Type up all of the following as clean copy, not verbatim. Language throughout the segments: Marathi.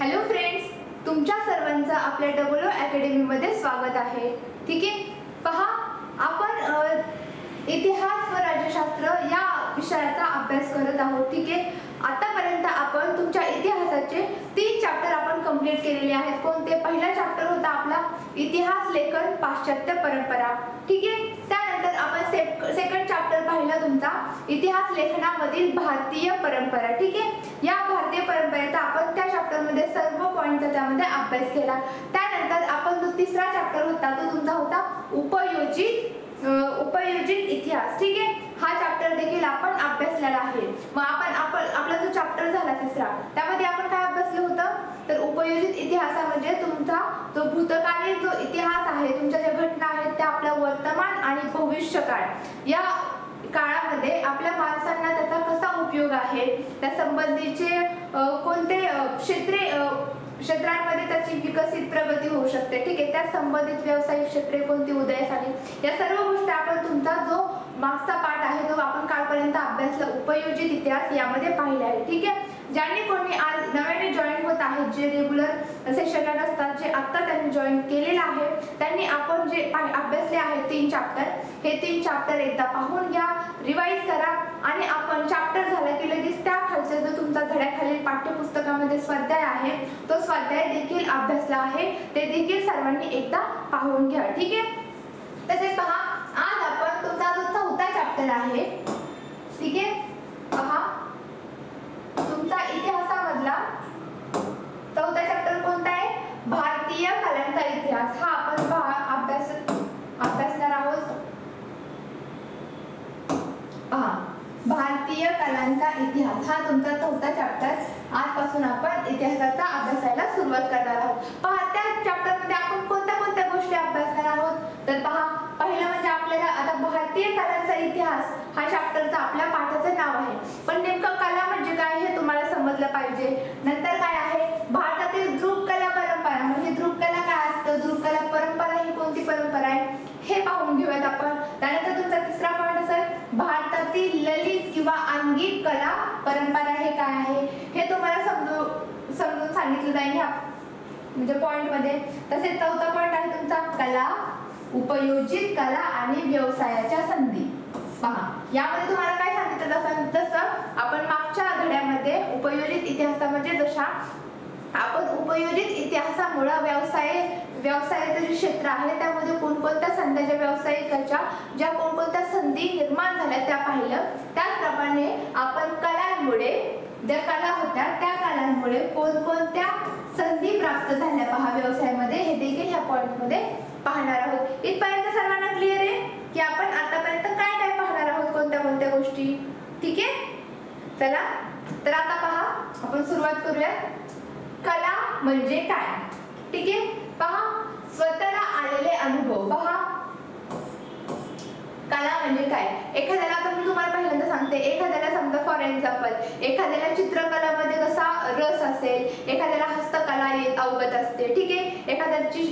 हॅलो फ्रेंड्स, तुमच्या सर्वांचं आपल्या डब्ल्यू अकॅडमीमध्ये स्वागत आहे. ठीक आहे, पहा आपण इतिहास व राज्यशास्त्र या विषयाचा अभ्यास करत आहोत. ठीक आहे, आतापर्यंत आपण तुमच्या इतिहासाचे 3 चॅप्टर आपण कंप्लीट केलेले आहेत. कोणते? पहिला चॅप्टर होता आपला इतिहास लेखन पाश्चात्य परंपरा. ठीक आहे, त्यानंतर आपण सेकंड चॅप्टर पाहिला तुमचा इतिहास लेखनामधील भारतीय परंपरा. ठीक आहे, या भारतीय परंपरेचा आपण त्या चॅप्टर मध्ये सर्व पॉइंटचा त्यामध्ये अभ्यास केला. त्यानंतर आपण जो तिसरा चॅप्टर होता तो तुमचा होता उपयोजित इतिहास. ठीक आहे, हा चॅप्टर देखील आपण अभ्यासलेला आहे. मग आपला जो चॅप्टर झाला तिसरा, त्यामध्ये आपण काय अभ्यासलं होतं? तर उपयोजित इतिहास म्हणजे तुमचा जो भूतकालीन जो इतिहास आहे, तुमच्या ज्या घटना आहेत त्या आपल्या वर्तमान आणि भविष्यकाळ या काळामध्ये आपल्या माणसांना त्याचा कसा उपयोग आहे, त्या संबंधीचे कोणते क्षेत्रांमध्ये त्याची विकसित प्रगती होऊ शकते. ठीक आहे, त्या संबंधित व्यावसायिक क्षेत्रे कोणती उदयास आली, या सर्व गोष्टी आपण तुमचा जो मागचा पाठ आहे तो आपण कालपर्यंत अभ्यासला उपयोजित इतिहास यामध्ये पाहिले आहे. ठीक आहे, ज्यांनी कोणी आज नव्याने जॉईन होत आहेत, जे रेग्युलर सेशन असतात, जे आता त्यांनी जॉईन केलेलं आहे, त्यांनी आपण जे अभ्यासले आहे 3 चॅप्टर, हे 3 चॅप्टर एकदा पाहून घ्या, रिवाइज करा आणि आपण चॅप्टर झाला की लगेच त्या खालचा जो तुमचा धड्याखालील पाठ्यपुस्तकामध्ये स्वाध्याय आहे तो स्वाध्याय देखील अभ्यासला आहे, ते देखील सर्वांनी एकदा पाहून घ्या. ठीक आहे, तसेच पहा आज आपण तुमचा जो 4था चॅप्टर आहे, ठीक आहे, पहा तुमचा इतिहासामधला 4था चॅप्टर कोणता आहे? भारतीय कलांचा इतिहास. हा आपण अभ्यासणार आहोत. पहा भारतीय कलांचा इतिहास हा तुमचा 4था चॅप्टर आजपासून आपण इतिहासाचा अभ्यासाला सुरुवात करणार आहोत. पहा त्या चॅप्टर मध्ये आपण कोणत्या गोष्टी अभ्यासणार आहोत? तर पहा पहिलं म्हणजे आपल्याला आता भारतीय कलांचा इतिहास हा चॅप्टरचा आपल्या पाठाचं नाव आहे, पण नेमकं कला म्हणजे काय हे तुम्हाला समजलं पाहिजे. नंतर काय आहे? भारतातील द्रुककला परंपरा, म्हणजे द्रुककला काय असतं, द्रुककला परंपरा ही कोणती परंपरा आहे हे पाहून घेऊयात आपण. त्यानंतर तुमचा तिसरा पॉइंट असेल भारतातील ललित किंवा अंगिक कला परंपरा हे काय आहे हे तुम्हाला समजून सांगितलं जाईल ह्या म्हणजे पॉइंट मध्ये. तसेच 4था पॉइंट आहे तुमचा कला, उपयोजित कला आणि व्यवसायाच्या संधी. पहा यामध्ये तुम्हाला काय सांगितलं असेल, जसं आपण मागच्या धड्यामध्ये उपयोजित इतिहासामध्ये जशा आपण उपयोजित इतिहासामुळे व्यवसायाचे जे क्षेत्र आहे त्यामध्ये कोणकोणत्या संध्याच्या व्यावसायिकाच्या ज्या कोणकोणत्या संधी निर्माण झाल्या त्या पाहिलं. त्याचप्रमाणे आपण कलांमुळे ज्या कला होत्या त्या कलांमुळे कोणकोणत्या संधी प्राप्त झाल्या पहा व्यवसायामध्ये, हे देखील ह्या पॉइंट मध्ये पाहणार आहोत. इथपर्यंत सर्वांना क्लिअर आहे की आपण आतापर्यंत काय काय पाहणार आहोत, कोणत्या गोष्टी. ठीक आहे, चला तर आता पहा आपण सुरुवात करूया. कला म्हणजे काय? ठीक आहे, पहा स्वतःला आलेले अनुभव. पहा कला म्हणजे काय? एखाद्याला आता मी तुम्हाला पहिल्यांदा सांगते, एखाद्याला समजा फॉर एक्झाम्पल एखाद्याला चित्रकलामध्ये कसा रस असेल, एखाद्याला हस्तकला अवगत असते. ठीक आहे, एखाद्याची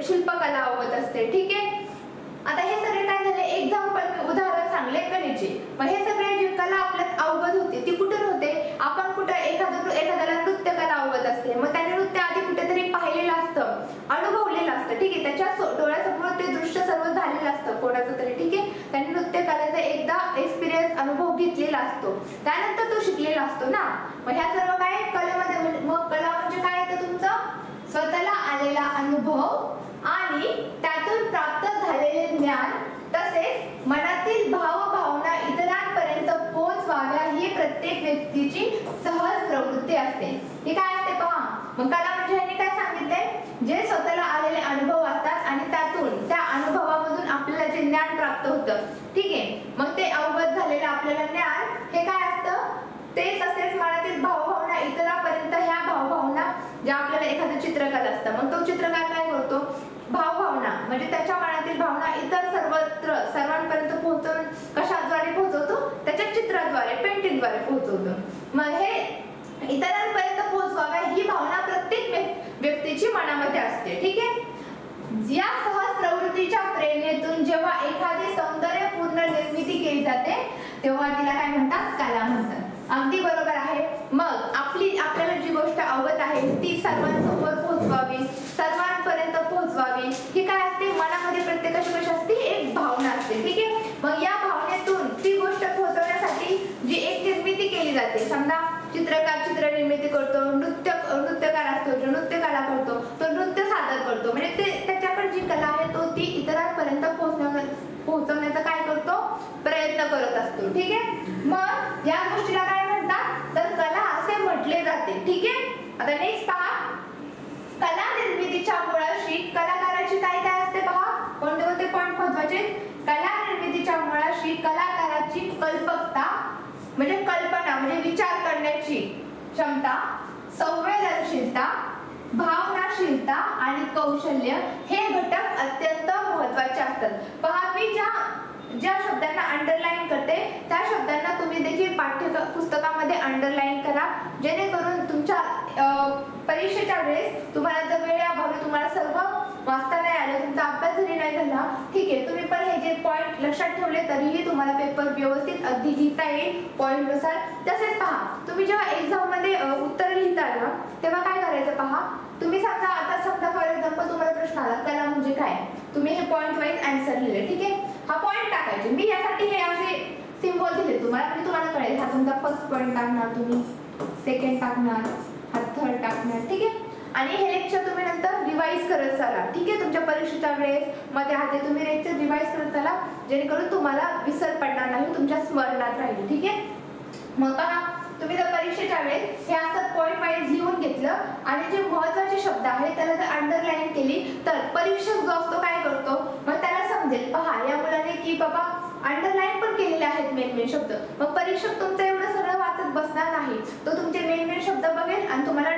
शिल्पकला अवगत असते. ठीक आहे, आता हे सगळे काय झाले, एक्झाम्पल मी उदाहरण सांगले कलेचे. मग हे सगळे जी कला आपल्यात अवगत होते ती कुठे होते? आपण कुठे एखाद्याला नृत्यकला अवगत असते, मग त्याने नृत्य आधी कुठेतरी पाहिलेलं असतं, अनुभवलेलं असतं. ठीक आहे, त्याच्या डोळ्यासमोर ते दृश्य सर्व झालेलं असतं कोणाचं तरी. ठीक आहे, त्याने नृत्यकलेचा एकदा एक्सपिरियन्स अनुभव घेतलेला असतो, त्यानंतर तो शिकलेला असतो ना. मग ह्या सर्व काय कलेमध्ये. मग कला म्हणजे काय येतं तुमचं स्वतःला आलेला अनुभव आणि त्यातून प्राप्त झालेले ज्ञान, तसेच मनातील भावभावना इतरांपर्यंत पोहोचवाव्या ही प्रत्येक व्यक्तीची सहज प्रवृत्ती असते. हे काय असते पहा. मग कला म्हणजे ह्यांनी काय सांगितलंय, जे स्वतःला आलेले अनुभव असतात आणि त्यातून त्या अनुभवामधून आपल्याला जे ज्ञान प्राप्त होतं. ठीक आहे, मग ते अवगत झालेलं आपल्याला ज्ञान हे काय असतं, ते तसेच मनातील भावभावना इतरांपर्यंत, ह्या भावभावना ज्या आपल्याला एखादं चित्रकार असतं, मग तो चित्रकार काय करतो, भावभावना म्हणजे त्याच्या मनातील भावना इतर सर्वांपर्यंत पोहोचवून कशाद्वारे पोहोचवतो, त्याच्या चित्राद्वारे, पेंटिंगद्वारे पोहोचवतो. मग हे इतरांपर्यंत पोहोचवाव्या ही भावना प्रत्येक व्यक्तीची मनामध्ये असते. ठीक आहे, या सहज प्रवृत्तीच्या प्रेरणेतून जेव्हा एखादी सौंदर्यपूर्ण निर्मिती केली जाते तेव्हा तिला काय म्हणतात, कला म्हणतात. अगदी बरोबर आहे. मग आपल्याला जी गोष्ट अवगत आहे ती सर्वांसमोर पोहोचवावी, सर्वांपर्यंत पोहोचवावी, ही काय असते मनामध्ये प्रत्येकाची कशी असते एक भावना असते, ठीक आहे. मग या भावनेतून ती गोष्ट पोहोचवण्यासाठी जी एक निर्मिती केली जाते, समजा चित्रकार चित्र निर्मिती करतो, नृत्यकार असतो जो नृत्यकला करतो तो नृत्य सादर करतो, म्हणजे ते त्याच्याकडे जी कला आहे तो ती इतरांपर्यंत पोहोचवण्याचा काय करतो प्रयत्न करत असतो, ठीक आहे. मग या गोष्टीला काय म्हणतात तर कला असे म्हटले जाते, ठीक आहे. आता नेक्स्ट पहा, कला निर्मितीच्या मुळाशी कलाकाराची काय काय असते पहा, कोणते कोणते पॉइंट महत्वाचे. कला निर्मितीच्या मुळाशी कलाकाराची कल्पकता म्हणजे कल्पना म्हणजे विचार करण्याची क्षमता, संवेदनशीलता, भावनाशीलता आणि कौशल्य हे घटक अत्यंत महत्त्वाचे असतात. पहा मी ज्या शब्दांना अंडरलाईन करते त्या शब्दांना तुम्ही देखील पुस्तकामध्ये अंडरलाईन करा, जेणेकरून तुमच्या परीक्षेच्या वेळेस तुम्हाला जर वेळेअभावी तुम्हाला सर्व वाचता नाही आलं, तुमचा अभ्यास जरी नाही झाला, ठीक आहे, तुम्ही पण हे जे पॉइंट लक्षात ठेवले तरीही तुम्हाला पेपर व्यवस्थित अगदी लिहिता येईल पॉइंट नुसार. तसेच पहा, तुम्ही जेव्हा एक्झाम मध्ये उत्तर लिहिता ना तेव्हा काय करायचं पहा, तुम्ही समजा फॉर एक्झाम्पल तुम्हाला प्रश्न आला कला म्हणजे काय, तुम्ही हे पॉइंट वाईज आन्सर लिहिले, ठीक आहे. हा पॉइंट टाकायचे, मी यासाठी हे असे सिम्बॉल दिले तुम्हाला म्हणजे तुम्हाला कळेल. हा तुमचा फर्स्ट पॉइंट टाकणार, तुम्ही सेकंड टाकणार, हा थर्ड टाकणार, ठीक आहे. आणि हे लेक्चर तुम्ही नंतर रिवाइज करत चला, ठीक आहे. तुमच्या परीक्षेच्या वेळेस मध्ये हा ते तुम्ही लेक्चर रिवाइज करत चला, जेणेकरून तुम्हाला विसर पडणार नाही, तुमच्या स्मरणात राहील, ठीक आहे. मग पहा, तुम्ही जर परीक्षेच्या वेळेस हे असं पॉइंट वाईज लिहून घेतलं आणि जे महत्त्वाचे शब्द आहेत त्याला जर अंडरलाईन केली तर परीक्षक जो असतो काय करतो मग त्याला समजेल, पहा या मुलाने की बाबा अंडरलाईन पण केलेले आहेत मेन शब्द. मग परीक्षक तुमचं एवढं सगळं वाचत बसणार नाही, तो तुमचे मेन शब्द बघेल आणि तुम्हाला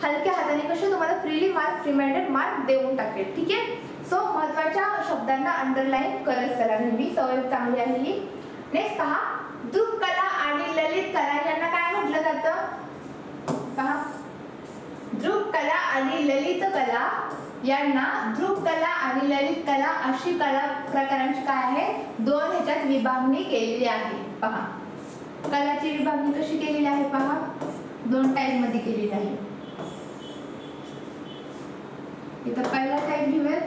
हलक्या हाताने कसे तुम्हाला फ्रीली मार्क रिमाइंडर मार्क देऊन टाकेल, ठीक आहे. सो महत्त्वाच्या शब्दांना अंडरलाईन करत चला, नेहमी सवय चांगली आहे ही. नेक्स्ट पहा, ध्रुव कला आणि ललित कला यांना काय म्हटलं जातं पहा, ध्रुव कला आणि ललित कला यांना ध्रुव कला आणि ललित कला अशी कला प्रकारांची काय आहे दोन ह्याच्यात विभागणी केलेली आहे. पहा कलाची विभागणी कशी केलेली आहे पहा, दोन टाइप मध्ये केलेली आहे. इथं पहिला टाइप घेऊयात,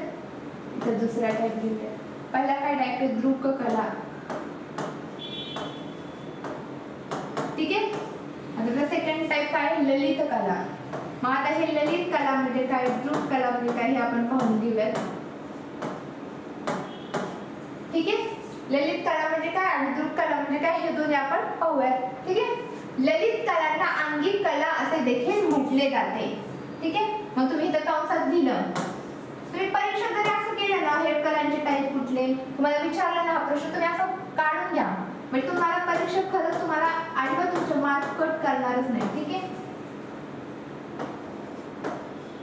इथं दुसरा टाइप घेऊयात. पहिला काय टाइप आहे ध्रुव कला, ठीक आहे. आता सेकंड टाइप काय ललित कला. मग आता हे ललित कला म्हणजे काय, ध्रुव कला म्हणजे काय हे आपण पाहून घेऊयात, ठीक आहे. ललित कला म्हणजे काय आणि ध्रुव कला म्हणजे काय हे दोन्ही आपण पाहूयात, ठीक आहे. ललित कलांना अंगिक कला असे देखील म्हटले जाते, ठीक आहे. मग तुम्ही इथं कंसात दिलं, तुम्ही परीक्षा जरी असं केलं ना हे कलांचे टाईप कुठले तुम्हाला विचारला ना हा प्रश्न तुम्ही असं काढून घ्या, म्हणजे तुम्हाला परीक्षा खरंच तुम्हाला अजिबात तुमचे मार्क कट करणारच नाही, ठीक आहे.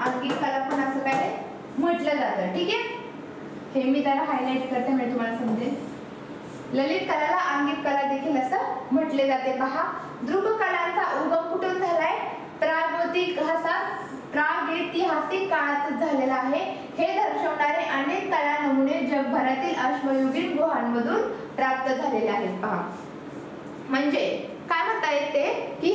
अंगिक कला पण असं काय म्हटलं जातं, ठीक आहे. हे मी त्याला हायलाइट करते म्हणजे तुम्हाला समजेल. ललित कलाला अंगिक कला देखील असं म्हटले जाते. पहा, ध्रुव कलांचा उगम कुठून झालाय, प्रागैतिहासिक काळात झालेला आहे. हे दर्शवणारे अनेक कला नमुने जगभरातील अश्मयुगीन गुहांमधून प्राप्त झालेले आहेत. पहा म्हणजे काय म्हणता येते की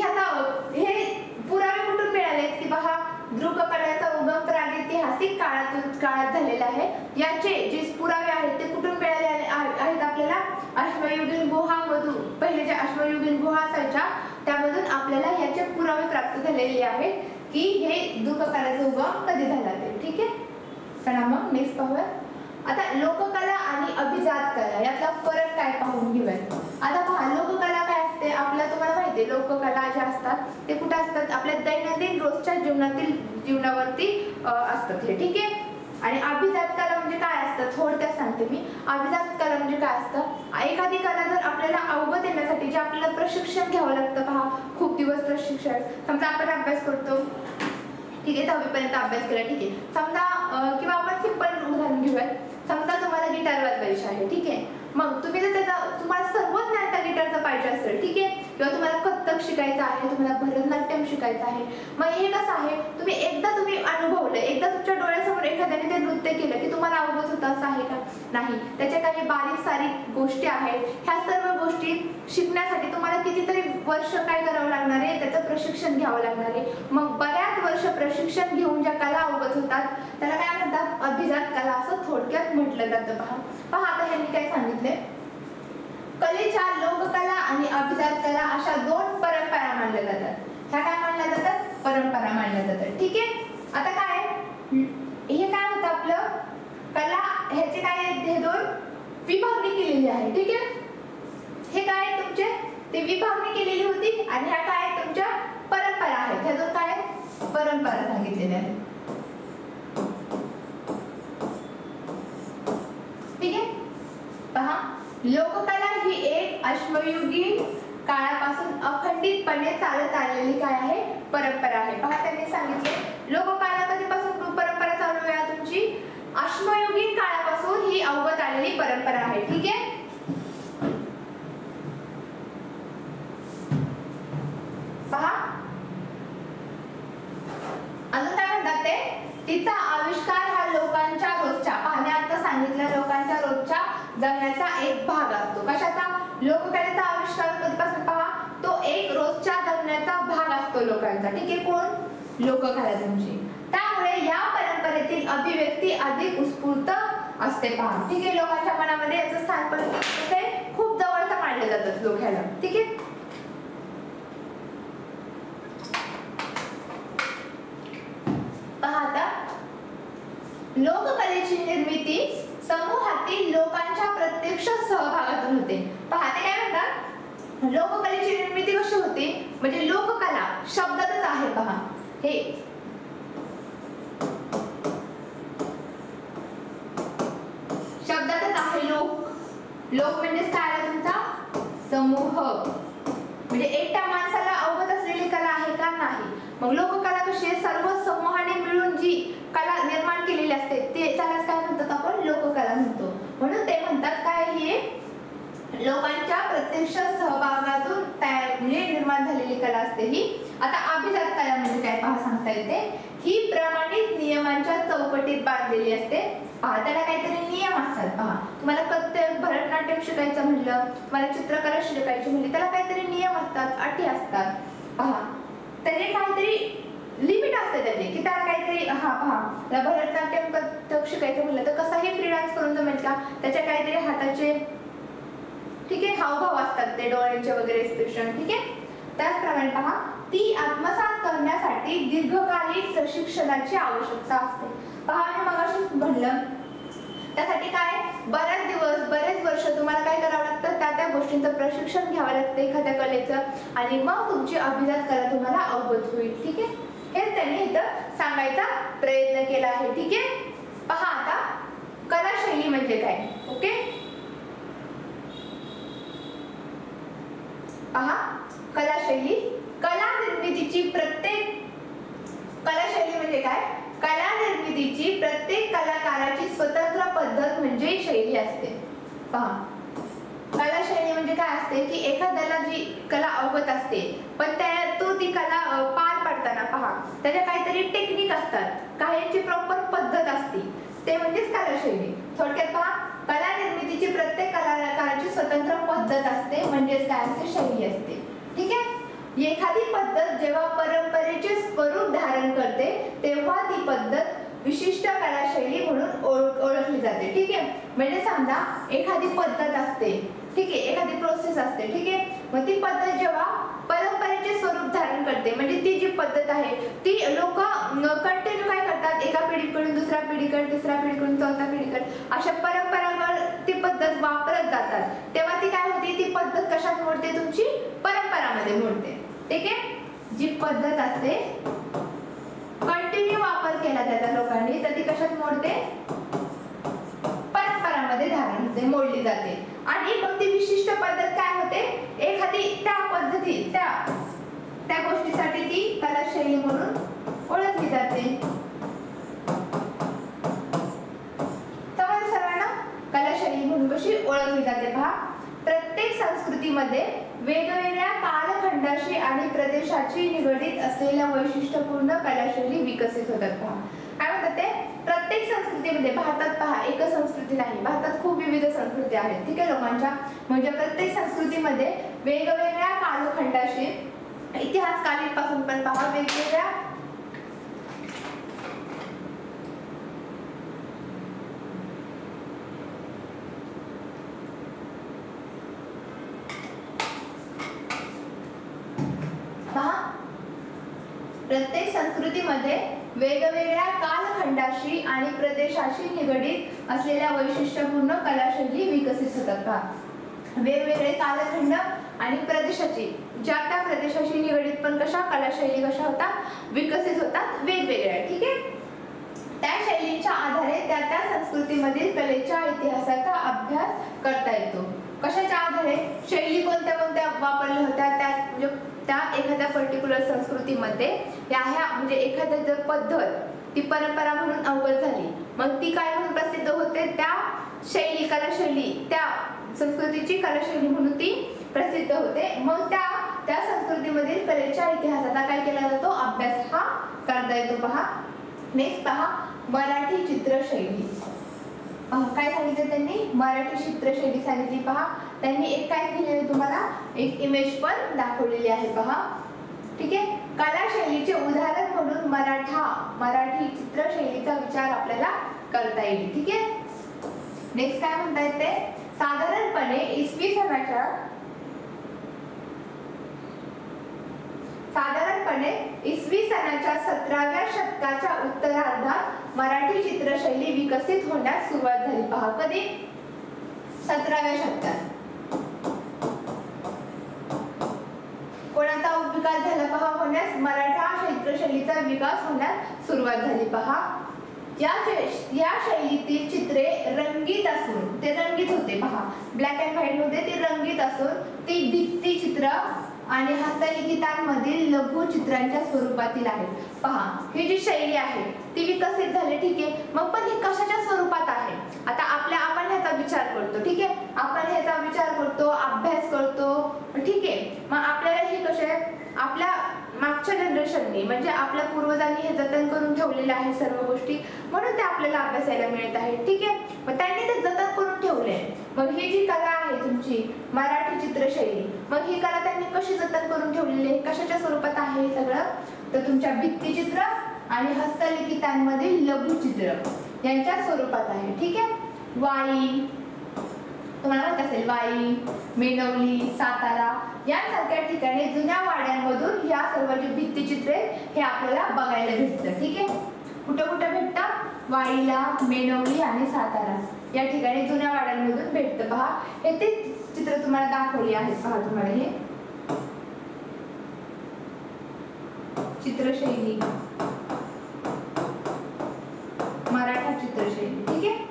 हे पुरावे कुठून मिळाले की पहा ध्रुव कलाचा उगम प्रागैतिहासिक काळात झालेला आहे. याचे जे पुरावे आहेत ते कुठून मिळाले आहेत आपल्याला, अश्मयुगीन गुहांमधून. पहिले जे अश्मयुगीन गुहा असायच्या त्यामधून आपल्याला याचे पुरावे प्राप्त झालेले आहेत की हे ध्रुव कलाचा उगम कधी झाला ते, ठीक आहे. चला मग नेक्स्ट पाहूया. आता लोककला आणि अभिजात कला यातला फरक काय पाहून घेऊयात. आता पहा, लोककला काय असते आपल्याला तुम्हाला माहिती आहे, लोककला ज्या असतात ते कुठे असतात आपल्या दैनंदिन रोजच्या जीवनावरती असतात हे, ठीक आहे. आणि अभिजात कला म्हणजे काय असतं थोडक्यात सांगते मी. अभिजात कला म्हणजे काय असतं, एखादी कला जर आपल्याला अवगत येण्यासाठी जे आपल्याला प्रशिक्षण घ्यावं लागतं. पहा खूप दिवस प्रशिक्षण, समजा आपण अभ्यास करतो, ठीक आहे, 10वी पर्यंत अभ्यास केला, ठीक आहे. समजा किंवा आपण सिंपल उदाहरण घेऊयात, समजा तुम्हाला गिटार वाजवायची आहे, ठीक आहे. मग तुम्ही जर तुम्हाला सर्वच ज्ञान त्या गिटारचं पाहिजे असेल, ठीक आहे, किंवा तुम्हाला कथ्थक शिकायचं आहे, तुम्हाला भरतनाट्यम शिकायचं आहे, मग हे कसं आहे तुम्ही अनुभवलं, एकदा तुमच्या डोळ्यासमोर एखाद्याने ते नृत्य केलं की तुम्हाला अवगत होतं असं आहे का नाही. त्याच्या काही बारीक सारीक गोष्टी आहेत, ह्या सर्व गोष्टी शिकण्यासाठी तुम्हाला कितीतरी वर्ष काय करावं लागणार आहे, त्याचं प्रशिक्षण घ्यावं लागणार आहे. मग बऱ्याच वर्ष प्रशिक्षण प्रशिक्षण घेऊन ज्या कला अवगत होतात त्याला काय म्हणतात, अभिजात कला असं थोडक्यात म्हटलं जातं. पहा आता यांनी काय सांगितले, कलेच्या लोककला आणि अभिजात कला अशा दोन परंपरा मानल्या जातात. ह्या काय मानल्या जातात, परंपरा मानल्या जातात. ठीक आहे. आता काय हे काय होतं आपलं, कला ह्याचे काय हे दोन विभागणी केलेली आहे. ठीक आहे. हे काय तुमचे ते विभागणी केलेली होती आणि ह्या काय तुमच्या परंपरा आहेत. ह्या दोन काय परंपरा सांगितलेल्या आहेत. ठीक आहे. पहा, लोककला ही एक अश्मयुगीन काळापासून अखंडितपणे चालत आलेली काय आहे, परंपरा आहे. पहा त्यांनी सांगितले लोककला कधीपासून परंपरा चालू आहे तुमची, अश्मयुगीन काळापासून ही अवगत आलेली परंपरा आहे. ठीक आहे. पहा अजून काय म्हणतात ते, तिचा आविष्कार हा लोकांच्या रोजच्या पाहण्या आता सांगितलं लोकांच्या रोजच्या जगण्याचा एक भाग असतो. कशाचा, लोककलेचा आविष्कार कधीपासून, पहा तो एक रोजच्या जगण्याचा भाग असतो लोकांचा. ठीक आहे. कोण, लोककला तुमची. त्यामुळे या परंपरेतील अभिव्यक्ती अधिक उत्स्फूर्त असते. पहा. ठीक आहे. लोकांच्या मनामध्ये याचं स्थान पण खूप जवळचं मानलं जातं लोकांना. ठीक आहे. पहा आता, लोककलेची निर्मिती समूहातील लोकांच्या प्रत्यक्ष सहभागातून होते. पहा ते काय म्हणतात, लोककलेची निर्मिती कशी होती, म्हणजे लोककला शब्दातच आहे. पहा हे शब्दातच आहे. लोक म्हणजे काय आला तुमचा, समूह. म्हणजे एकट्या माणसाला अवगत असलेली कला आहे का, नाही. मग लोककला कशी आहे, सर्व समूहाने मिळून जी कला निर्माण केलेली असते ते त्यालाच काय म्हणतात आपण, लोककला म्हणतो. म्हणून ते म्हणतात काय, हे लोकांच्या प्रत्यक्ष सहभागातून तयार म्हणजे निर्माण झालेली कला असते ही. आता अभिजात कला म्हणजे काय, पहा सांगता येते, ही प्रमाणित नियमांच्या चौकटीत बांधलेली असते. पहा त्याला काहीतरी नियम असतात. पहा तुम्हाला प्रत्येक भरतनाट्यम शिकायचं म्हटलं, तुम्हाला चित्रकला शिकायची म्हटली, त्याला काहीतरी नियम असतात, अटी असतात. पहा त्याचे काहीतरी लिमिट असते त्याचे, की त्याला काहीतरी पहा भरतनाट्यम शिकायचं म्हटलं तर कसाही फ्री डान्स करून जमेल का, त्याच्या काहीतरी हाताचे ठीक आहे हावभाव असतात, ते डोळ्यांचे वगैरे एक्सप्रेशन. ठीक आहे. त्याचप्रमाणे पहा ती आत्मसात करण्यासाठी दीर्घकालीन प्रशिक्षणाची आवश्यकता असते. पहा मी मगाशी म्हणलं त्यासाठी काय बरेच दिवस बरेच वर्ष तुम्हाला काय करावं लागतं, त्या गोष्टींचं प्रशिक्षण घ्यावं लागतं एखाद्या कलेचं, आणि मग तुमची अभिजात कला तुम्हाला अवगत होईल. ठीक आहे. हेच त्यांनी इथं सांगायचा प्रयत्न केला आहे. ठीक आहे. पहा आता कलाशैली म्हणजे काय. ओके. पहा कलाशैली, कला निर्मितीची प्रत्येक कलाशैली म्हणजे काय, कला निर्मितीची प्रत्येक कलाकाराची स्वतंत्र पद्धत म्हणजे शैली असते. पहा कलाशैली म्हणजे काय असते, की एखाद्याला जी कला अवगत असते पण तो ती कला पार पाडताना पहा त्याच्या काहीतरी टेक्निक असतात, काहींची प्रॉपर पद्धत असते, ते म्हणजेच कलाशैली. थोडक्यात पहा कला निर्मितीची प्रत्येक कलाकाराची स्वतंत्र पद्धत असते, म्हणजेच काय असते, शैली असते. ठीक आहे. एखादी पद्धत जेव्हा परंपरेचे स्वरूप धारण करते तेव्हा ती पद्धत विशिष्ट कलाशैली म्हणून ओळखली जाते. ठीक आहे. म्हणजे समजा एखादी पद्धत असते, ठीक आहे, एखादी प्रोसेस असते, ठीक आहे, मग ती पद्धत जेव्हा परंपरेचे स्वरूप धारण करते म्हणजे ती जी पद्धत आहे ती लोक कंटिन्यू काय करतात, एका पिढीकडून दुसऱ्या पिढीकडे, तिसऱ्या पिढीकडून चौथ्या पिढीकडे अशा परंपरांवर ती पद्धत वापरत जातात, तेव्हा ती काय होती, ती पद्धत कशात मोडते, तुमची परंपरामध्ये मोडते. ठीक आहे. जी पद्धत असते कंटिन्यू वापर केला त्याचा लोकांनी तर ती कशात मोडते, परंपरामध्ये धारण होते, मोडली जाते. आणि मग ती विशिष्ट पद्धत काय होते, एखादी त्या पद्धती त्या गोष्टीसाठी ती कलाशैली म्हणून ओळखली जाते. समजलं सर्वांना, कलाशैली म्हणून कशी ओळखली जाते. पहा प्रत्येक संस्कृतीमध्ये वेगवेगळ्या कालखंडाशी आणि प्रदेशाची निगडीत असलेल्या वैशिष्ट्यपूर्ण कलाशैली विकसित होतात. पहा काय म्हणतात ते, प्रत्येक संस्कृतीमध्ये, भारतात पहा एकच संस्कृती नाही, भारतात खूप विविध संस्कृती आहेत. ठीक आहे लोकांच्या, म्हणजे प्रत्येक संस्कृतीमध्ये वेगवेगळ्या कालखंडाशी इतिहासकालीन पासून पण पहा वेगवेगळ्या संस्कृतीमध्ये वेगवेगळ्या कालखंडाशी आणि प्रदेशाशी निगडीत असलेल्या वैशिष्ट्यपूर्ण कलाशैली विकसित होतात पहा. वेगवेगळे कालखंड आणि प्रदेशाची ज्या त्या प्रदेशाशी निगडीत पण कशा कलाशैली कशा होतात विकसित होतात वेगवेगळ्या. ठीक आहे. त्या शैलींच्या आधारे त्या त्या संस्कृतीमधील कलेच्या इतिहासाचा अभ्यास करता येतो. कशाच्या आधारे? शैली कोणत्या कोणत्या वापरल्या होत्या त्या म्हणजे त्या एखाद्या पर्टिक्युलर संस्कृतीमध्ये ह्या म्हणजे एखाद्या पद्धत ती परंपरा म्हणून अवगत झाली, मग ती काय म्हणून प्रसिद्ध होते? त्या शैली कलाशैली त्या संस्कृतीची कलाशैली म्हणून ती प्रसिद्ध होते. मग त्या संस्कृतीमधील कलेच्या इतिहासाचा काय केला जातो? अभ्यास हा करता येतो पहा. नेक्स्ट पहा मराठी चित्रशैली. काय सांगितलं त्यांनी? मराठी चित्रशैली सांगितली पहा. त्यांनी एक काय दिलेले तुम्हाला एक इमेज पण दाखवलेली आहे पहा. ठीक आहे. कलाशैलीचे उदाहरण म्हणून मराठी चित्रशैलीचा विचार आपल्याला करता येईल. ठीक आहे. नेक्स्ट काय म्हणता येते? साधारणपणे इसवी सनाच्या 17व्या शतकाच्या उत्तरार्धात मराठी चित्रशैली विकसित होण्यास सुरुवात झाली पहा. कधी? 17व्या शतकात. कोणाचा विकास झाला पहा? होण्यास मराठा चित्रशैलीचा विकास होण्यास सुरुवात झाली पहा. या शैलीतील चित्रे रंगीत असून ते रंगीत होते पहा. ब्लॅक अँड व्हाईट मध्ये ते रंगीत असून ती भित्ती चित्र आणि हस्तलिखितांमधील लघु चित्रांच्या स्वरूपातील आहेत पहा. ही जी शैली आहे ती विकसित झाली. ठीक आहे. मग पण ही कशाच्या स्वरूपात आहे? आता आपण ह्याचा विचार करतो. ठीक आहे. आपण ह्याचा विचार करतो, अभ्यास करतो. ठीक आहे. मग आपल्याला हे कसे आपल्या मागच्या जनरेशननी म्हणजे आपल्या पूर्वजांनी हे जतन करून ठेवलेले आहे सर्व गोष्टी, म्हणून ते आपल्याला अभ्यासायला मिळत आहे. ठीक आहे. मग त्यांनी ते जतन करून ठेवले. मग ही जी कला आहे तुमची मराठी चित्रशैली, मग ही कला त्यांनी कशी जतन करून ठेवलेली आहे? कशाच्या स्वरूपात आहे हे सगळं? तर तुमच्या भित्तिचित्र आणि हस्तलिखितांमधील लघुचित्र यांच्या स्वरूपात आहे. ठीक आहे. वाई तुम्हाला माहित असेल, वाई, मेणवली, सातारा यांसारख्या ठिकाणी जुन्या वाड्यांमधून या सर्व जी भित्तिचित्रे हे आपल्याला बघायला भेटतं. ठीक आहे. कुठे कुठे भेटतात? वाईला, मेणवली आणि सातारा या ठिकाणी जुन्या वाड्यांमधून भेटतं पहा. हे ते चित्र तुम्हाला दाखवली आहेत पहा. तुम्हाला हे चित्रशैली मराठा चित्रशैली. ठीक आहे.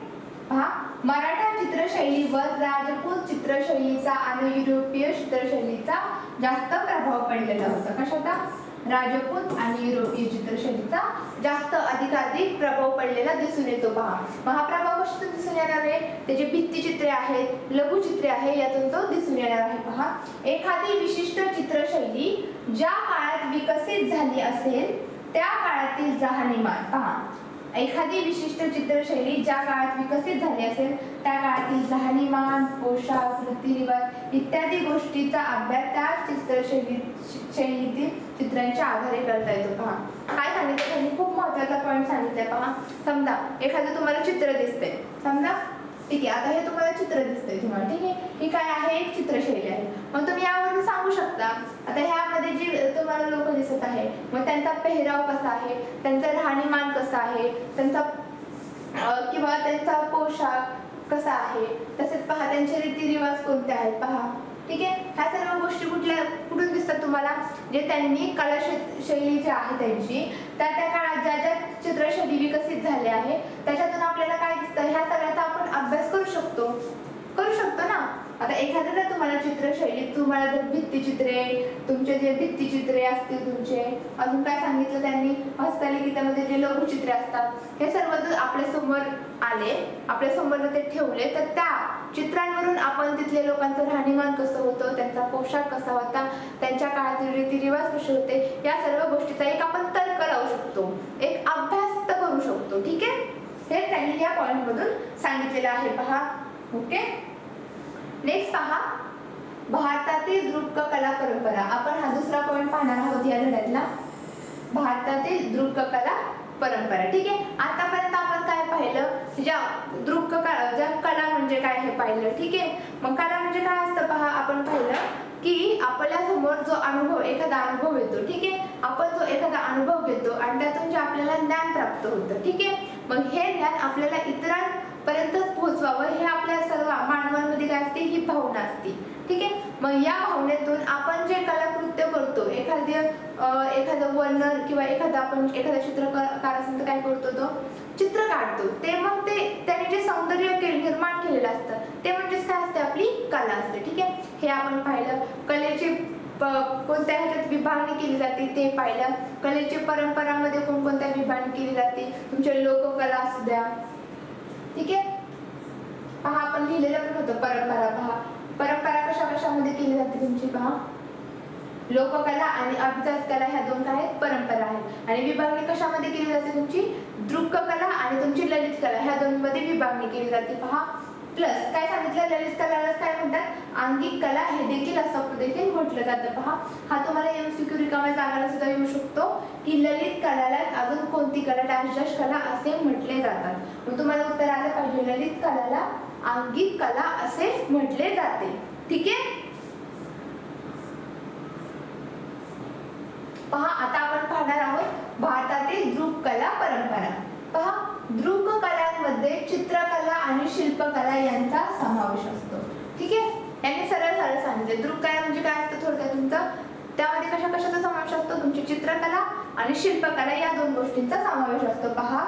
पहा मराठा चित्रशैलीवर राजपूत चित्रशैलीचा आणि युरोपीय चित्रशैलीचा जास्त प्रभाव पडलेला होता. कशाचा? राजपूत आणि युरोपीय चित्रशैलीचा जास्त अधिकाधिक प्रभाव पडलेला दिसून येतो पहा. मग हा प्रभाव कशातून दिसून येणार आहे? त्याचे भित्तिचित्रे आहेत, लघुचित्रे आहे, यातून तो दिसून येणार आहे पहा. एखादी विशिष्ट चित्रशैली ज्या काळात विकसित झाली असेल त्या काळातील राहणीमान पहा. एखादी विशिष्ट चित्रशैली ज्या काळात विकसित झाली असेल त्या काळातील राहणीमान, पोशाख, रीतिरिवाज इत्यादी गोष्टीचा अभ्यास त्या चित्रशैलीतील चित्रांच्या आधारे करता येतो पहा. काय सांगितलं त्यांनी? खूप महत्त्वाचा पॉईंट सांगितलाय पहा. समजा एखादं तुम्हाला चित्र दिसतंय, समजा ठीक आहे. आता हे तुम्हाला चित्र दिसतंय तुम्हाला. ठीक आहे. ही काय आहे? एक चित्रशैली आहे. मग तुम्ही यावरून सांगू शकता आता ह्यामध्ये जी तुम्हाला लोक दिसत आहे मग त्यांचा पेहराव कसा आहे, त्यांचं राहणीमान कसं आहे, त्यांचा किंवा त्यांचा पोशाख कसा आहे, तसेच पहा त्यांचे रीतिरिवाज कोणते आहेत पहा. ठीक आहे. ह्या सर्व गोष्टी कुठून दिसतात तुम्हाला? जे त्यांनी कलाशैली जी आहे त्यांची त्या काळात ज्या ज्या चित्रशैली विकसित झाल्या आहे त्याच्यातून आपल्याला काय दिसतं? ह्या सगळ्याचा आपण अभ्यास करू शकतो ना. आता एखाद्या तुम्हाला चित्रशैलीत तुम्हाला जर भित्तिचित्रे, तुमचे जे भित्तिचित्रे असतील तुमचे, अजून काय सांगितलं त्यांनी? हस्तलिखितामध्ये जे लघुचित्रे असतात, हे सर्व जर आपल्या समोर आले, आपल्या समोर जर ते ठेवले तर त्या चित्रांवरून आपण तिथल्या लोकांचं राहणीमान कसं होतं, त्यांचा पोशाख कसा होता, त्यांच्या काळातील रीतिरिवाज कसे होते, या सर्व गोष्टीचा एक आपण तर्क लावू शकतो, एक अभ्यास तर करू शकतो. ठीक आहे. हे त्यांनी या पॉइंट मधून सांगितलेलं आहे पहा. ओके. नेक्स्ट पहा भारतातील दृक्क कला परंपरा. आपण हा दुसरा पॉइंट पाहणार आहोत या धड्यातला, भारतातील दृक्क कला परंपरा. ठीक आहे. आतापर्यंत आपण काय पाहिलं ज्या ज्या कला म्हणजे काय हे पाहिलं. ठीक आहे, मग कला म्हणजे काय असतं पहा, आपण पाहिलं की आपल्या समोर जो अनुभव, एखादा अनुभव येतो. ठीक आहे, आपण जो एखादा अनुभव घेतो आणि त्यातून जे आपल्याला ज्ञान प्राप्त होतं. ठीक आहे, मग हे ज्ञान आपल्याला इतरांपर्यंत पोहोचवावं, हे आपल्या सर्व मानवांमध्ये काय असते, ही भावना असते. ठीक आहे, मग या भावनेतून आपण जे कलाकृत्य करतो, एखादं वर्णन किंवा एखादा चित्रकार असेल तर काय करतो, तो चित्र काढतो. ते मग त्याने जे सौंदर्य निर्माण केलेलं असतं ते म्हणजेच काय असते, आपली कला असते. ठीक आहे, हे आपण पाहिलं. कलेची कोणत्या ह्याच्यात विभागणी केली जाते ते पाहिलं. कलेची परंपरामध्ये कोणकोणत्या विभागणी केली जाते, तुमच्या लोककला असू द्या. ठीक आहे, पहा आपण लिहिलेलं पण होतं परंपरा. पहा परंपरा कशा कशामध्ये केली जाते तुमची, पहा लोककला आणि अभिजात कला ह्या दोन काय आहेत, परंपरा आहेत. आणि विभागणी कशामध्ये केली जाते तुमची, दृक्कला आणि तुमची ललित कला ह्या दोन मध्ये विभागणी केली जाते. पहा प्लस काय सांगितलं, ललित कलाला काय म्हणतात, अंगिक कला हे देखील असं देखील म्हटलं जातं. पहा हा तुम्हाला एमसीक्यू रिकाम्या जागाला सुद्धा येऊ शकतो की ललित कलाला अजून कोणती कला, डॅश कला असे म्हटले जातात. मग तुम्हाला उत्तर आलं पाहिजे, ललित कलाला अंगिक कला असे म्हटले जाते. ठीक आहे, पहा आता आपण पाहणार आहोत भारतातील दृक्कला परंपरा. पहा दृक कलांमध्ये चित्रकला आणि शिल्पकला यांचा समावेश असतो. ठीक आहे, यांनी सरळ सरळ सांगितले दृक कला म्हणजे काय असतं थोडक्यात तुमचं, त्यामध्ये कशा कशाचा समावेश असतो, तुमची चित्रकला आणि शिल्पकला या दोन गोष्टींचा समावेश असतो. पहा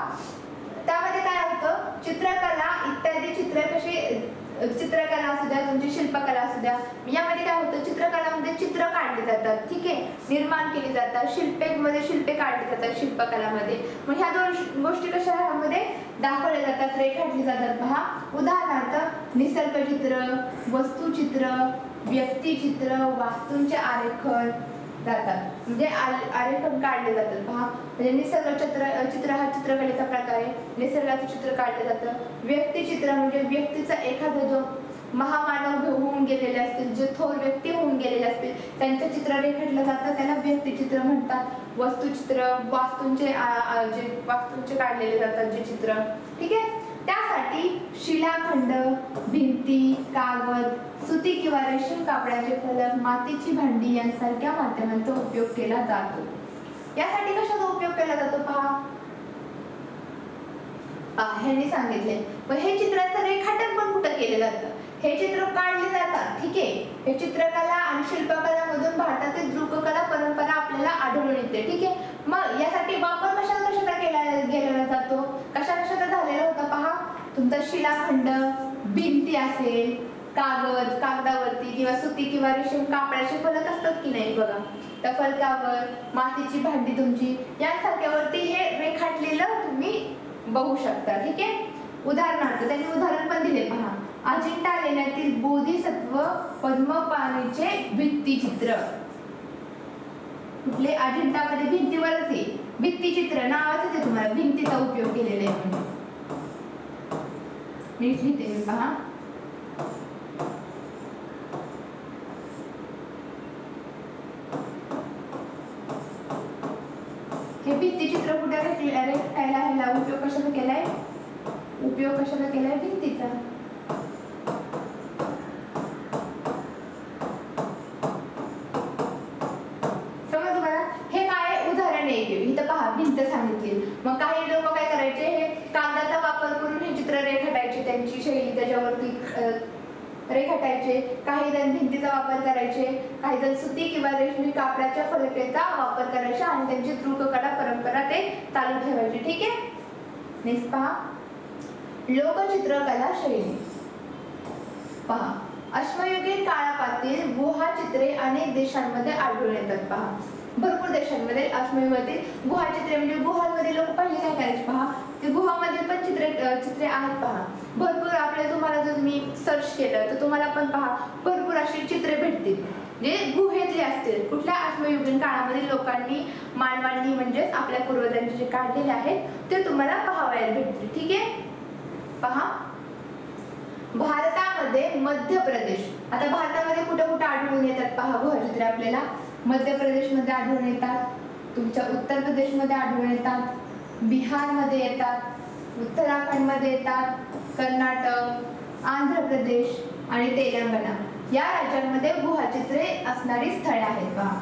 त्यामध्ये काय होतं, चित्रकला इत्यादी चित्रकला असू द्या, तुमची शिल्पकला असू द्या, यामध्ये काय होतं, चित्रकलामध्ये चित्र काढले जातात. ठीक आहे, निर्माण केली जातात. शिल्पे काढली जातात शिल्पकलामध्ये. मग ह्या दोन गोष्टी कशा ह्यामध्ये दाखवल्या जातात, रेखाटली जातात. पहा उदाहरणार्थ निसर्गचित्र, वस्तुचित्र, व्यक्तिचित्र, वास्तूंचे आरेखन जातात, म्हणजे आरेखन काढले जातात. पहा म्हणजे निसर्ग चित्र हा चित्रकलेचा प्रकार आहे. निसर्गाचं चित्र काढलं जातं. व्यक्तिचित्र म्हणजे व्यक्तीचा एखादा जो महामानव होऊन गेलेले असतील, जे थोर व्यक्ती होऊन गेलेले असतील, त्यांचं चित्र रेखाटलं जातं, त्याला व्यक्तिचित्र म्हणतात. वस्तुचित्र वास्तूंचे काढलेले जातात जे चित्र. ठीक आहे, त्यासाठी शिलाखंड, भिंती, कागद, सुती किंवा रेशीम कापडाचे फलक, मातीची भांडी यांसारख्या माध्यमांचा उपयोग केला जातो. यासाठी कशाचा उपयोग केला जातो, पहा ह्यांनी सांगितले. मग हे चित्राचं रेखाटन पण कुठं केलं जातं, हे चित्र काढले जातात. ठीक आहे, हे चित्रकला आणि शिल्पकला मधून भारतातील दृक्कला परंपरा आपल्याला आढळून येते. ठीक आहे, मग यासाठी वापर कशाचा केला जातो, कशाचा झालेला होता, पहा तुमचा शिलाखंड, भिंती असेल, कागदावरती किंवा सुती किंवा रेशीम कापडाचे फलक असतात की नाही बघा, त्या फलकावर मातीची भांडी तुमची यांसारख्यावरती हे रेखाटलेलं तुम्ही बघू शकता. ठीक आहे, उदाहरणार्थ त्यांनी उदाहरण पण दिले. पहा अजिंठा लेण्यातील बोधिसत्व पद्मपाणीचे भित्तिचित्र. कुठले, अजिंठामध्ये भिंतीवरच आहे, भित्तिचित्र नावाचं ते तुम्हाला भिंतीचा उपयोग केलेला आहे म्हणून नीट लिहिते. पहा हे भित्तिचित्र कुठे रेखाटायला ह्याला उपयोग कशाला केलाय, भिंतीचा. समज मला हे काय उदाहरण आहे, इथं पहा भिंत सांगितली. मग काही लोक काय करायचे, हे कागदाचा वापर करून हे चित्र रेखाटायचे, त्यांची शैली त्याच्यावरती रेखाटायचे. काही जण भिंतीचा वापर करायचे, काही जण सुती किंवा रेशमी कापडाच्या फलकेचा वापर करायचे आणि त्यांची दृक्कला परंपरा ते चालू ठेवायचे. ठीक आहे, नेक्स्ट पहा लोकचित्रकला शैली. पहा अश्मयुगीन काळापातील गुहाचित्रे अनेक देशांमध्ये आढळून येतात. पहा भरपूर देशांमध्ये अश्मयुगातील गुहाचित्रे म्हणजे गुहांमध्ये लोक पहिले काय करायचे, पहा ते गुहामध्ये पण चित्रे आहेत. पहा भरपूर आपल्या तुम्हाला जर तुम्ही सर्च केलं तर तुम्हाला पण पहा भरपूर अशी चित्रे भेटतील जे गुहेतले असतील. कुठल्या अश्मयुगीन काळामध्ये लोकांनी मानवांनी म्हणजेच आपल्या पूर्वजांनी जे काढलेले आहेत ते तुम्हाला पाहावयाला भेटतील. ठीक आहे, पहा भारतामध्ये मध्य प्रदेश, आता भारतामध्ये कुठे कुठे आढळून येतात पहा गुहाचित्रे आपल्याला. मध्य प्रदेश मध्ये आढळून येतात, तुमच्या उत्तर प्रदेश मध्ये आढळून येतात, बिहार मध्ये येतात, उत्तराखंडमध्ये येतात, कर्नाटक, आंध्र प्रदेश आणि तेलंगणा या राज्यांमध्ये गुहाचित्रे असणारी स्थळे आहेत पहा.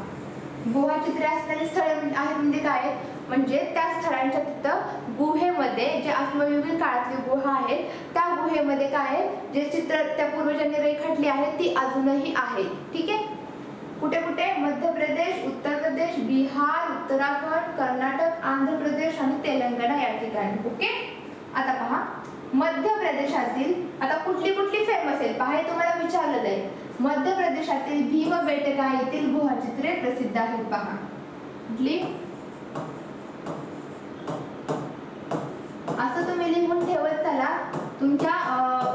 गुहाचित्रे असणारी स्थळे आहेत म्हणजे काय, म्हणजे त्या स्थळांच्या तिथं गुहेमध्ये जे आश्मयुगीन काळातली गुहा आहेत त्या गुहेमध्ये काय जे चित्र त्या पूर्वजांनी रेखाटली आहेत ती अजूनही आहेत. ठीक आहे. कुठे कुठे मध्य प्रदेश, उत्तर प्रदेश, बिहार, उत्तराखंड, कर्नाटक, आंध्र प्रदेश आणि तेलंगणा या ठिकाणी. ओके. आता पहा मध्य प्रदेशातील आता कुठली कुठली फेमस आहेत पहा, हे तुम्हाला विचारलेलं आहे. मध्य प्रदेशातील भीमबेटका येथील गुहाचित्रे प्रसिद्ध आहेत पहा. कुठली असं तुम्ही लिहून ठेवत चला, तुमच्या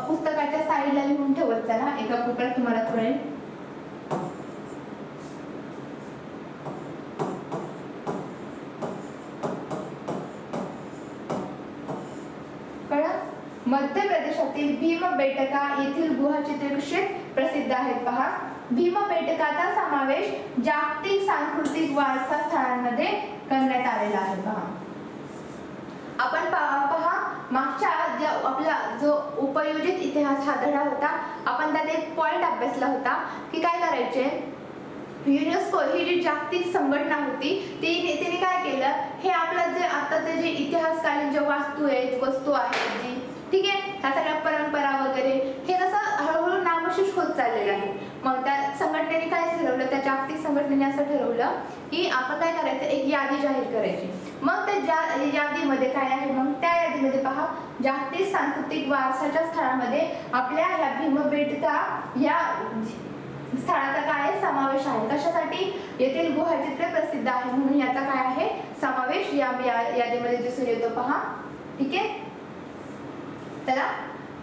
पुस्तकाच्या साईडला लिहून ठेवत चला, एका कोपऱ्यात तुम्हाला कळेल. मध्य प्रदेशातील भीमबेटका येथील गुहाचित्रे कसे प्रसिद्ध आहेत पहा. भीमबेटकाचा समावेश जागतिक सांस्कृतिक वारसा स्थळांमध्ये करण्यात आलेला आहे पहा. आपण पहा मागच्या आपला जो उपयोजित इतिहास हा धडा होता, आपण त्यात एक पॉइंट अभ्यासला होता की काय करायचे, युनेस्को ही जी जागतिक संघटना होती तिने काय केलं, हे आपलं जे आताचे जे इतिहासकालीन जे वस्तू आहेत जी ठीक आहे ह्या सगळ्या परंपरा वगैरे हे कसं हळूहळू नामशेष होत चाललेलं आहे. मग त्या संघटनेने काय ठरवलं, त्या जागतिक संघटनेने असं ठरवलं की आपण काय करायचं, एक यादी जाहीर करायची. मग त्या यादीमध्ये काय आहे, मग त्या यादीमध्ये पहा जागतिक सांस्कृतिक वारसाच्या स्थळामध्ये आपल्या ह्या भीमबेटका या स्थळाचा काय समावेश आहे. कशासाठी, येथील गुहाचित्रे प्रसिद्ध आहे म्हणून याचा काय आहे समावेश या यादीमध्ये दिसून येतो पहा. ठीक आहे. चला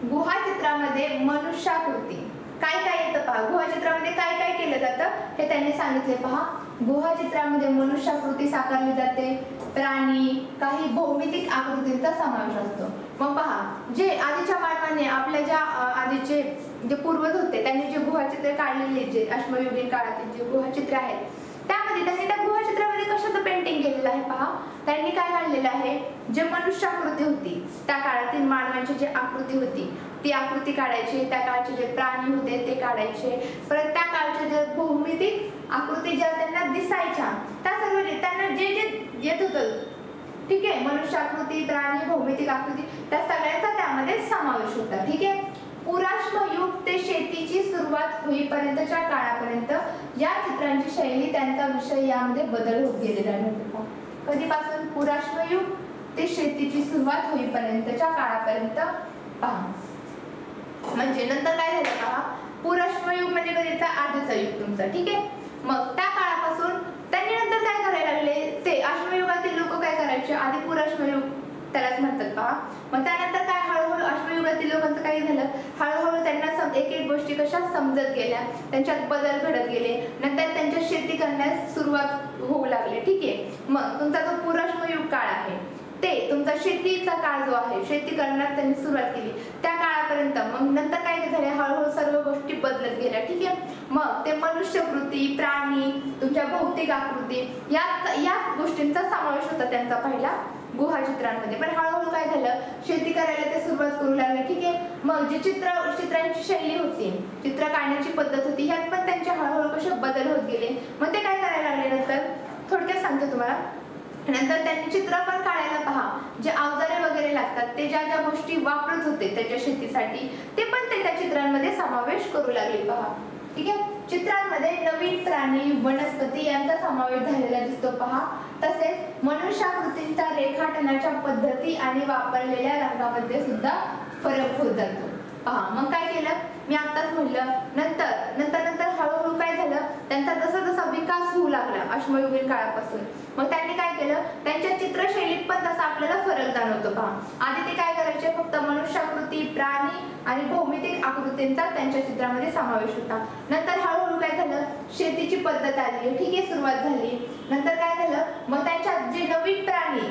गुहाचित्रामध्ये मनुष्याकृती काय काय येतं पहा. गुहाचित्रामध्ये काय काय केलं जातं हे त्यांनी सांगितले पहा. गुहाचित्रामध्ये मनुष्याकृती साकारली जाते, प्राणी, काही भौमितिक आकृतींचा समावेश असतो. मग पहा जे आधीच्या मानवाने आपल्या ज्या आधीचे जे पूर्वज होते त्यांनी जे गुहाचित्रे काढलेले, जे अश्मयुगीन काळातील जे गुहाचित्रे आहेत त्यामध्ये त्यांनी त्या गुहाचित्रामध्ये कशाचं पेंटिंग केलेलं आहे पहा. त्यांनी काय काढलेलं आहे, जे मनुष्याकृती होती त्या काळातील मानवांची जी आकृती होती ती आकृती काढायची, त्या काळचे जे प्राणी होते ते काढायचे, परत त्या काळचे जे भौमितिक आकृती ज्या त्यांना दिसायच्या त्या सर्व त्यांना जे जे येत होतं ठीक आहे, मनुष्याकृती, प्राणी, भौमितिक आकृती त्या सगळ्यांचा त्यामध्ये समावेश होता. ठीक आहे. पुराश्मयुग ते शेतीची सुरुवात होईपर्यंतच्या काळापर्यंत या चित्रांची शैली त्यांचा विषय यामध्ये बदल होत गेलेला आहे. कधीपासून, पुराश्मयुग ते शेतीची सुरुवात होईपर्यंतच्या काळापर्यंत पहा. म्हणजे नंतर काय झालं पहा, पुराश्मयुग म्हणजे कधीचा आधीचा युग तुमचा. ठीक आहे. मग त्या काळापासून त्यांनी नंतर काय करायला लागले, ते अश्मयुगातील लोक काय करायचे, आधी पुराश्मयुग त्यालाच म्हणतात पहा. मग त्यानंतर काय हळूहळू अश्मयुगातील लोकांचं काय झालं, हळूहळू त्यांना एक एक गोष्टी कशा समजत गेल्या, त्यांच्यात बदल घडत गेले, नंतर त्यांच्या शेती करण्यास सुरुवात होऊ लागली. ठीक आहे. मग तुमचा जो पुराश्मयुग काळ आहे ते तुमचा शेतीचा काळ जो आहे, शेती करण्यास त्यांनी सुरुवात केली त्या काळापर्यंत. मग नंतर काय झाले, हळूहळू सर्व गोष्टी बदलत गेल्या. ठीक आहे. मग ते मनुष्यकृती, प्राणी, तुमच्या भौतिक आकृती या गोष्टींचा समावेश होता त्यांचा पहिला गुहाचित्रांमध्ये. पण हळूहळू काय झालं, शेती करायला ते सुरुवात करू लागले. ठीक आहे. मग जे चित्रांची शैली होती, चित्र काढण्याची पद्धत होती, ह्यात पण त्यांचे हळूहळू कसे बदल होत गेले. मग ते काय करायला लागले नंतर, थोडक्यात सांगते तुम्हाला. नंतर त्यांनी चित्र पण काढायला पहा, जे अवजारे वगैरे लागतात ते ज्या ज्या गोष्टी वापरत होते त्याच्या शेतीसाठी ते पण ते त्या चित्रांमध्ये समावेश करू लागले पहा. ठीक आहे. चित्रांमध्ये नवीन प्राणी, वनस्पती यांचा समावेश झालेला दिसतो पहा. तसेच मनुष्याकृतींच्या रेखाटनाच्या पद्धती आणि वापरलेल्या रंगामध्ये सुद्धा फरक होत जातो पहा. मग काय केलं, मी आताच म्हणलं, नंतर हळूहळू काय झालं, त्यांचा जसा जसा विकास होऊ लागला अश्मयुगीन काळापासून, मग त्यांनी काय केलं, त्यांच्या चित्रशैलीत पण तसा आपल्याला फरक जाणवतो पहा. आधी ते काय करायचे, फक्त मनुष्याकृती, प्राणी आणि भौमितिक आकृतींचा त्यांच्या चित्रामध्ये समावेश होता. नंतर हळूहळू काय झालं, शेतीची पद्धत आली. ठीक आहे. सुरुवात झाली. नंतर काय झालं, मग त्यांच्यात जे नवीन प्राणी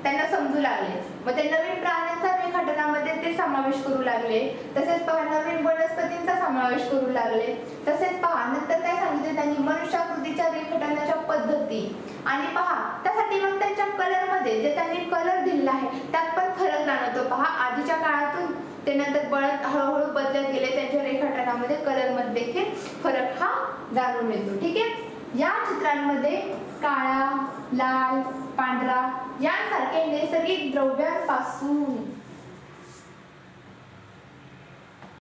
त्यांना समजू लागले, मग ते नवीन प्राण्यांचा रेखाटनामध्ये ते समावेश करू लागले. तसेच पहा नवीन वनस्पतींचा समावेश करू लागले. तसेच पहा नंतर काय सांगितले त्यांनी, मनुष्याकृतीच्या रेखाटनाच्या पद्धती आणि पहा त्यासाठी मग त्यांच्या कलर मध्ये जे त्यांनी कलर दिलेला आहे त्यात पण फरक जाणवतो पहा आधीच्या काळातून ते नंतर हळूहळू बदलत गेले, त्यांच्या रेखाटनामध्ये कलरमध्ये देखील फरक हा जाणून येतो. ठीक आहे. या चित्रांमध्ये काळा, लाल, पांढरा यांसारखे नैसर्गिक द्रव्यांपासून